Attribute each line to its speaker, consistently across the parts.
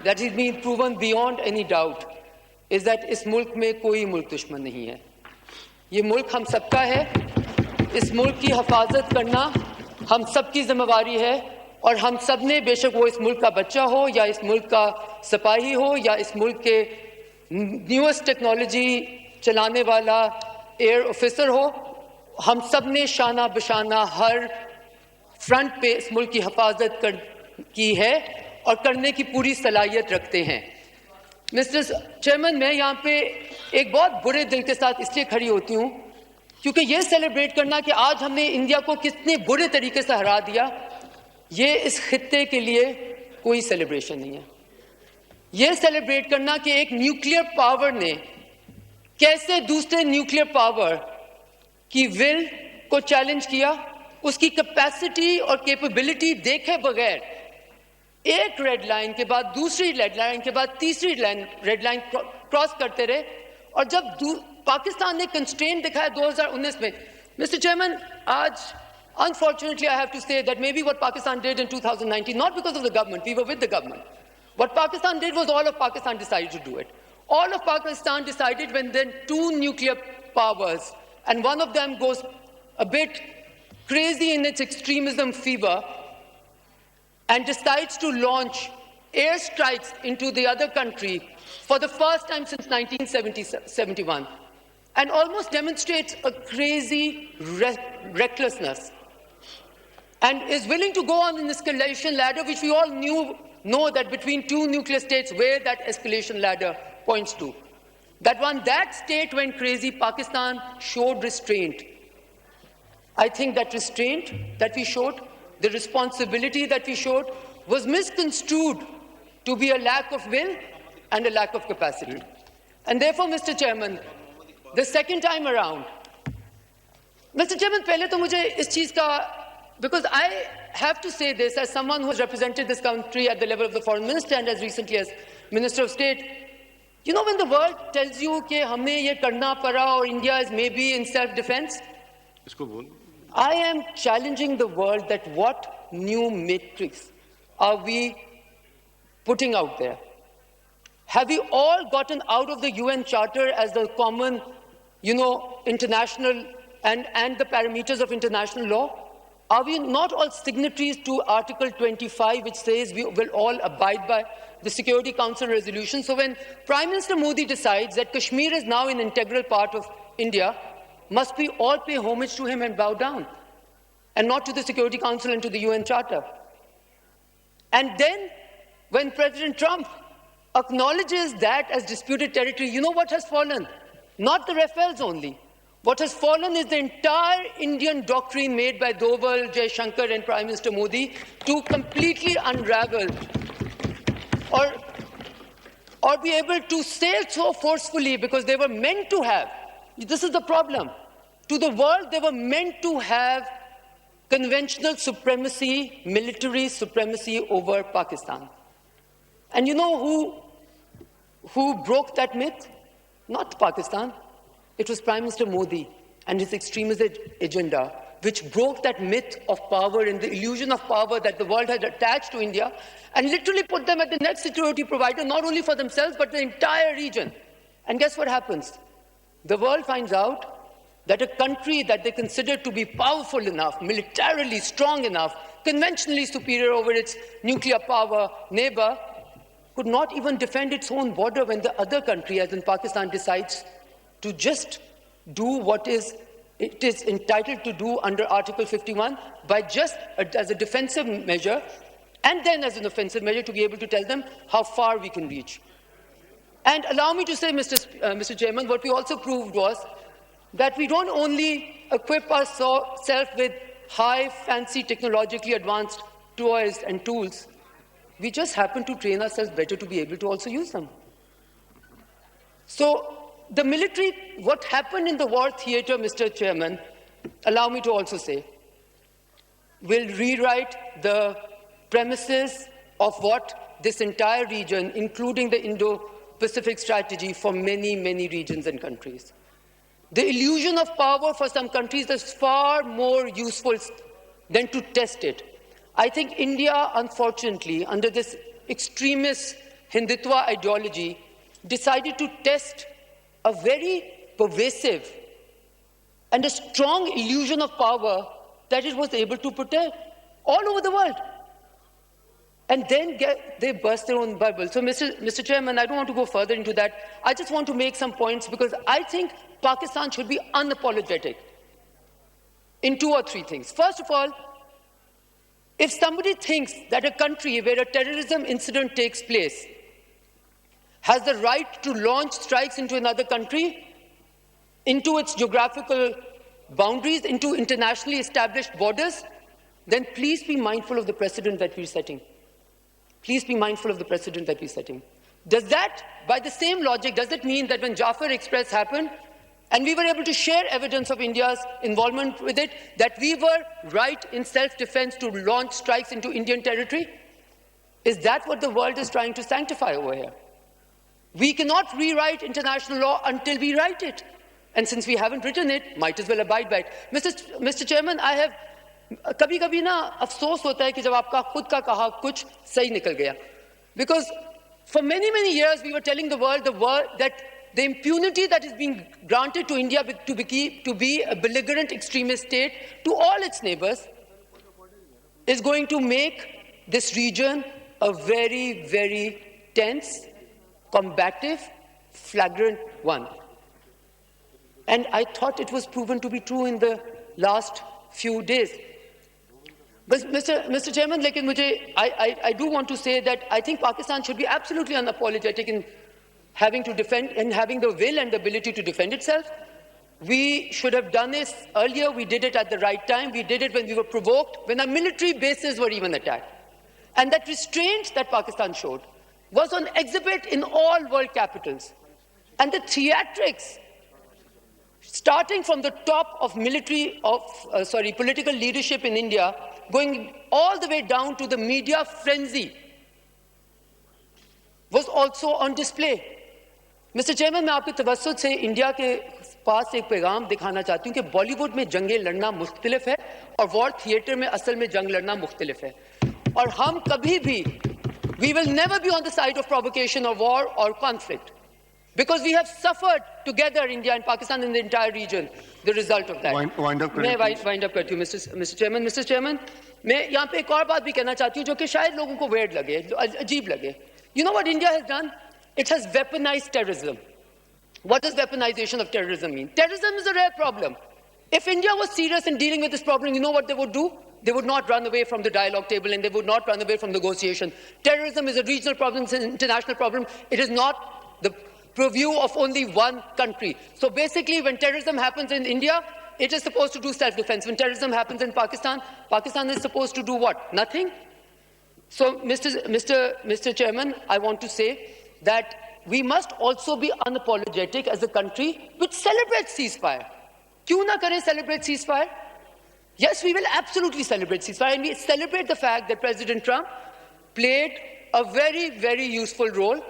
Speaker 1: that has been proven beyond any doubt is that इस मुल्क में कोई मुल्क दुश्मन नहीं है. ये मुल्क हम सबका है. इस मुल्क की हिफाजत करना हम सबकी जिम्मेवारी है और हम सब ने, बेशक वो इस मुल्क का बच्चा हो या इस मुल्क का सिपाही हो या इस मुल्क के न्यूएस्ट टेक्नोलॉजी चलाने वाला एयर ऑफिसर हो, हम सब ने शाना बशाना हर फ्रंट पे इस मुल्क की हिफाजत की है और करने की पूरी सलाहियत रखते हैं. मिस्टर चेयरमैन, मैं यहाँ पे एक बहुत बुरे दिल के साथ इसलिए खड़ी होती हूँ क्योंकि ये सेलिब्रेट करना कि आज हमने इंडिया को कितने बुरे तरीके से हरा दिया, ये इस खित्ते के लिए कोई सेलिब्रेशन नहीं है. ये सेलिब्रेट करना कि एक न्यूक्लियर पावर ने कैसे दूसरे न्यूक्लियर पावर की विल को चैलेंज किया, उसकी कैपेसिटी और कैपेबिलिटी देखे बगैर एक रेड लाइन के बाद दूसरी रेड लाइन के बाद तीसरी रेड लाइन क्रॉस करते रहे. और जब पाकिस्तान ने कंस्ट्रेंट दिखाया 2019 में, मिस्टर चेयरमैन, आज unfortunately I have to say that maybe what Pakistan did in 2019, not because of the government, we were with the government. What Pakistan did was all of Pakistan decided to do it. All of Pakistan decided when then two nuclear powers, and one of them goes a bit crazy in its extremism fever and decides to launch airstrikes into the other country for the first time since 1971 and almost demonstrates a crazy recklessness and is willing to go on an escalation ladder, which we all know that between two nuclear states where that escalation ladder points to. That when that state went crazy, Pakistan showed restraint. I think that restraint that we showed, the responsibility that we showed, was misconstrued to be a lack of will and a lack of capacity. And therefore, Mr. Chairman, the second time around, Mr. Chairman, pehle to mujhe is cheez ka, because I have to say this as someone who has represented this country at the level of the foreign minister and as recently as Minister of State. You know, when the world tells you कि हमें ये करना पड़ा और India is maybe in self-defense, I am challenging the world that what new matrix are we putting out there? Have we all gotten out of the UN Charter as the common, international and the parameters of international law? Are we not all signatories to Article 25, which says we will all abide by the Security Council resolution? So when Prime Minister Modi decides that Kashmir is now an integral part of India, must we all pay homage to him and bow down, and not to the Security Council and to the UN Charter? And then, when President Trump acknowledges that as disputed territory, you know what has fallen? Not the Rafales only. What has fallen is the entire Indian doctrine made by Doval, Jaishankar and Prime Minister Modi to completely unravel or be able to say it so forcefully because they were meant to have. This is the problem. To the world, they were meant to have conventional supremacy, military supremacy over Pakistan. And you know who broke that myth? Not Pakistan. It was Prime Minister Modi and his extremist agenda, which broke that myth of power and the illusion of power that the world had attached to India and literally put them at the next security provider, not only for themselves, but the entire region. And guess what happens? The world finds out that a country that they consider to be powerful enough, militarily strong enough, conventionally superior over its nuclear power neighbor, could not even defend its own border when the other country, as in Pakistan, decides to just do what it is entitled to do under Article 51 by just as a defensive measure and then as an offensive measure to be able to tell them how far we can reach. And allow me to say, Mr. Chairman, what we also proved was that we don't only equip ourselves with high, fancy, technologically advanced toys and tools, we just happen to train ourselves better to be able to also use them. So, the military, what happened in the war theatre, Mr. Chairman, allow me to also say, will rewrite the premises of what this entire region, including the Indo-Pacific strategy for many, many regions and countries. The illusion of power for some countries is far more useful than to test it. I think India, unfortunately, under this extremist Hindutva ideology, decided to test a very pervasive and a strong illusion of power that it was able to protect all over the world. And then they burst their own bubble. So, Mr. Chairman, I don't want to go further into that. I just want to make some points because I think Pakistan should be unapologetic in 2 or 3 things. First of all, if somebody thinks that a country where a terrorism incident takes place has the right to launch strikes into another country, into its geographical boundaries, into internationally established borders, then please be mindful of the precedent that we're setting. Please be mindful of the precedent that we're setting. Does that, by the same logic, does it mean that when Jafar Express happened, and we were able to share evidence of India's involvement with it, that we were right in self-defense to launch strikes into Indian territory? Is that what the world is trying to sanctify over here? We cannot rewrite international law until we write it. And since we haven't written it, might as well abide by it. Mr. Chairman, I have कभी-कभी ना अफसोस होता है कि जब आपका खुद का कहा कुछ सही निकल गया. Because for many years we were telling the world that the impunity that is being granted to India to be a belligerent extremist state to all its neighbors is going to make this region a very tense, combative, flagrant one. And I thought it was proven to be true in the last few days. But Mr. Chairman, I do want to say that I think Pakistan should be absolutely unapologetic in having to defend and having the will and ability to defend itself. We should have done this earlier. We did it at the right time. We did it when we were provoked, when our military bases were even attacked. And that restraint that Pakistan showed was on exhibit in all world capitals. And the theatrics, starting from the top of political leadership in India, going all the way down to the media frenzy, was also on display. Mr. Chairman, मैं आपके तवज्जुह से India के पास एक पैगाम दिखाना चाहती हूँ कि बॉलीवुड में जंगें लड़ना मुख्तलिफ है और वॉर थिएटर में असल में जंग लड़ना मुख्तलिफ है. और हम कभी भी, we will never be on the side of provocation or war or conflict. Because we have suffered together, India and Pakistan and the entire region, the result of that.
Speaker 2: Wind up
Speaker 1: मैं wind up करती हूँ, Mr. Chairman. Mr. Chairman, मैं यहाँ पे एक और बात भी कहना चाहती हूँ जो कि शायद लोगों को weird लगे, अजीब लगे. You know what India has done? It has weaponized terrorism. What does weaponization of terrorism mean? Terrorism is a rare problem. If India was serious in dealing with this problem, you know what they would do? They would not run away from the dialogue table and they would not run away from negotiation. Terrorism is a regional problem, it's an international problem. It is not the purview of only one country. So basically, when terrorism happens in India, it is supposed to do self-defense. When terrorism happens in Pakistan, Pakistan is supposed to do what? Nothing? So, Mr. Chairman, I want to say that we must also be unapologetic as a country which celebrates ceasefire. Kyun na kare celebrate ceasefire? Yes, we will absolutely celebrate ceasefire, and we celebrate the fact that President Trump played a very useful role.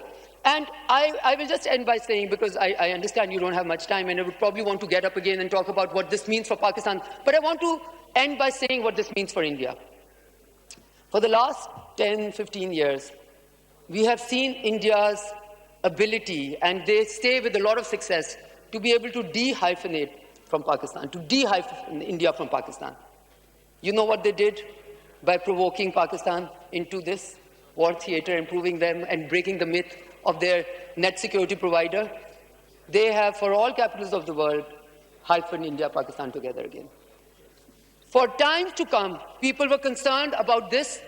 Speaker 1: And I will just end by saying, because I understand you don't have much time and I would probably want to get up again and talk about what this means for Pakistan, but I want to end by saying what this means for India. For the last 10, 15 years, we have seen India's ability, and they stay with a lot of success, to be able to de-hyphenate from Pakistan, to de-hyphen India from Pakistan. You know what they did by provoking Pakistan into this war theater, improving them and breaking the myth of their net security provider? They have, for all capitals of the world, hyphened India, Pakistan together again. For times to come, people were concerned about this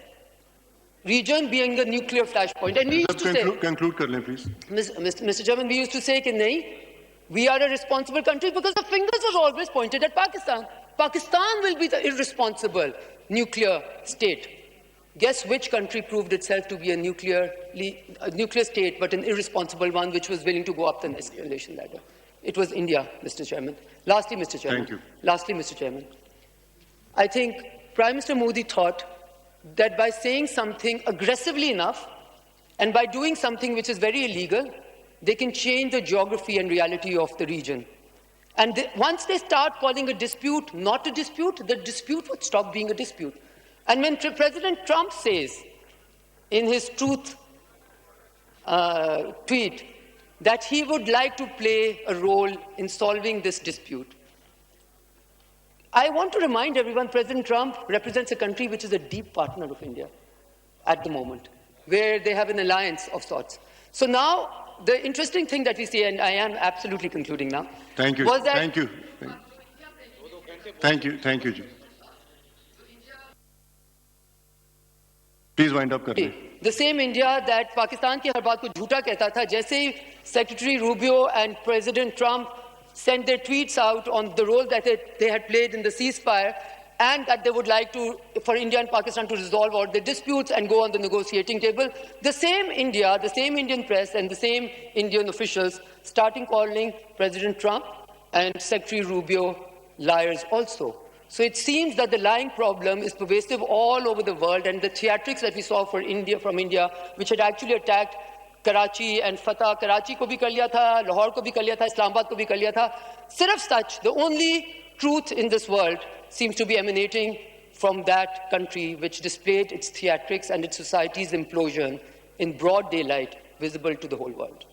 Speaker 1: region being the nuclear flashpoint. And we used to say...
Speaker 2: Conclude, Karle, please.
Speaker 1: Mr. Chairman, we used to say, we are a responsible country because the fingers were always pointed at Pakistan. Pakistan will be the irresponsible nuclear state. Guess which country proved itself to be a nuclear state, but an irresponsible one, which was willing to go up the escalation ladder? It was India, Mr. Chairman. Lastly, Mr. Chairman.
Speaker 2: Thank you.
Speaker 1: Lastly, Mr. Chairman. I think Prime Minister Modi thought that by saying something aggressively enough and by doing something which is very illegal, they can change the geography and reality of the region. And once they start calling a dispute not a dispute, the dispute would stop being a dispute. And when President Trump says in his truth tweet that he would like to play a role in solving this dispute. I want to remind everyone, President Trump represents a country which is a deep partner of India at the moment, where they have an alliance of sorts. So now, the interesting thing that we see, and I am absolutely concluding now,
Speaker 2: Thank you.
Speaker 1: was that...
Speaker 2: Thank you. Thank you. Thank you, Ji. Please wind up, Karne.
Speaker 1: The same India that Pakistan ki har baat ko jhoota kehta tha, jaise hi Secretary Rubio and President Trump sent their tweets out on the role that they had played in the ceasefire, and that they would like for India and Pakistan to resolve all the disputes and go on the negotiating table. The same India, the same Indian press and the same Indian officials starting calling President Trump and Secretary Rubio liars also. So it seems that the lying problem is pervasive all over the world, and the theatrics that we saw from India, which had actually attacked Karachi and Fatah, Karachi ko bhi kar liya tha, Lahore ko bhi kar liya tha, Islamabad ko bhi kar liya tha. Sirf such, the only truth in this world seems to be emanating from that country which displayed its theatrics and its society's implosion in broad daylight, visible to the whole world.